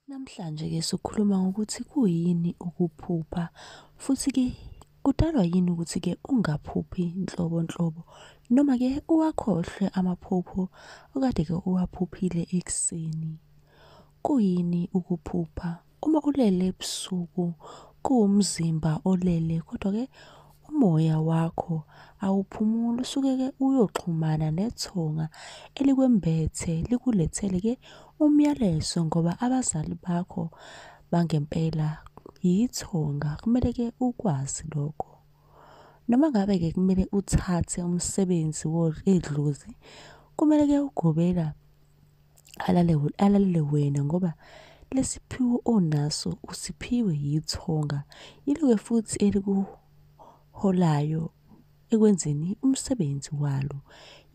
Namhlanje-ke sikhuluma ngokuthi kuyini ukuphupha futhi-ke kudalwa yini ukuthi-ke ungaphuphi nhlobo noma-ke uwakhohlwe amaphupho okade-ke uwaphuphile ekuseni. Kuyini ukuphupha? Uma ulele ebusuku kuwumzimba olele kodwa-ke umoya wakho awuphumuli, usuke-ke uyoxhumana nethonga elikwembethe likulethele-ke umyalezo ngoba abazali bakho bangempela yithonga. Kumele-ke ukwazi lokho. Noma ngabe-ke kumele uthathe umsebenzi edlozi, kumele-ke ugobela alalele wena ngoba lesiphiwo onaso usiphiwe yithonga. Yilo-ke futhi elikuholayo ekwenzeni umsebenzi walo.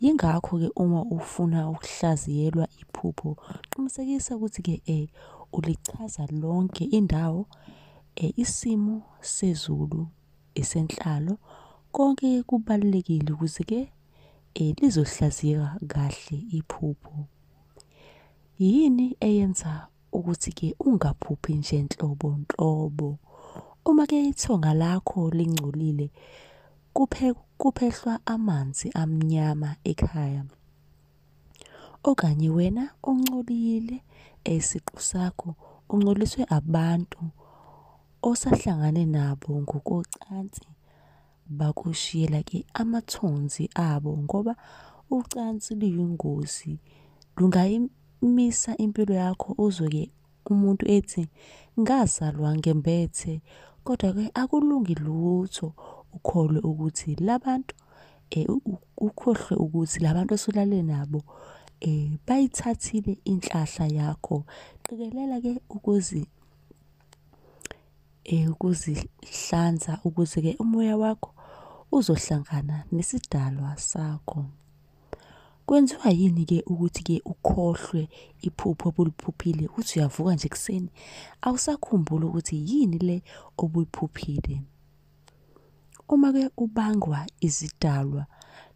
Yingakho-ke uma ufuna ukuhlaziyelwa iphupho, qinisekisa ukuthi-ke ulichaza lonke indawo, isimo sezulu, esenhlalo, konke kubalulekile ukuze-ke lizohlaziyeka kahle iphupho. Yini eyenza ukuthi-ke ungaphuphi nje nhlobo? Uma-ke ithonga lakho lingcolile kuphehlwa amanzi amnyama ekhaya. Okanye wena ongcolile, isiqu sakho ungcoliswe abantu osahlangane nabo ngokocansi, bakushiyela-ke amathonzi abo ngoba ucansi luyingozi. Lungayimisa impilo yakho uzwe-ke umuntu ethi ngazalwa ngembethe, kodwa-ke akulungi lutho ukholwe ukuthi labantu ukhohlwe ukuthi labantu osulale nabo bayithathile inhlahla yakho. Qikelela-ke ukuzihlanza ukuze-ke umoya wakho uzohlangana nesidalwa sakho. Kwenziwa yini-ke ukuthi-ke ukhohlwe iphupho obuliphuphile uthi uyavuka nje ekuseni awusakhumbuli ukuthi yini le obuyiphuphile? Uma-ke ubangwa izidalwa,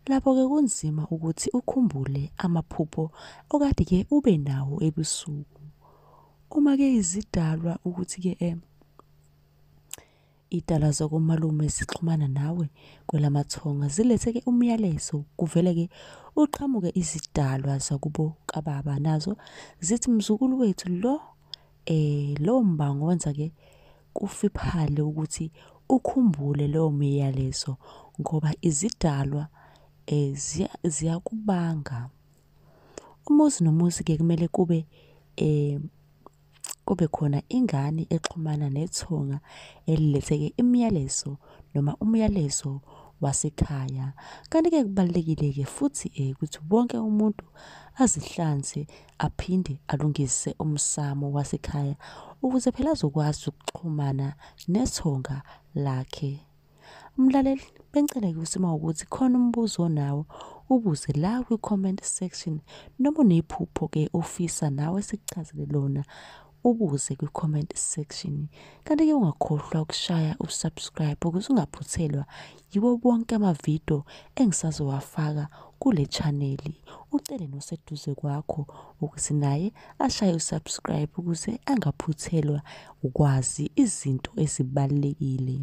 lapho-ke kunzima ukuthi ukhumbule amaphupho okade-ke ube nawo ebusuku. Uma-ke izidalwa ukuthi-ke iy'dalwa zakomalume zixhumana nawe kwelamathonga zilethe-ke umyalezo, kuvele-ke uqhamuke izidalwa zakubo kababa nazo zithi mzukulu wethu lowo mbango wenza-ke kufiphale ukuthi ukhumbule leyo myalezo ngoba izidalwa ziyakubanga. Umuzi nomuzi-ke kumele kube khona ingane exhumana nethonga elilethe-ke imiyalezo noma umyalezo wasekhaya. Kanti-ke kubalulekile-ke futhi ukuthi wonke umuntu azihlanze aphinde alungise umsamo wasekhaya ukuze phela azokwazi ukuxhumana nethonga lakhe. Mlaleli, bengicela-ke usima ukuthi khona umbuzo onawo ubuze la kwi-comment section, noma unephupho-ke ofisa nawe sikuchazele lona ubuze kwi-comment section. Kanti-ke ungakhohlwa ukushaya usubscribe ukuze ungaphuthelwa yiwo bonke amavidiyo engisazowafaka kule chaneli. Ucele noseduze kwakho ukuthi naye ashaye usubscribe ukuze angaphuthelwa ukwazi izinto ezibalulekile.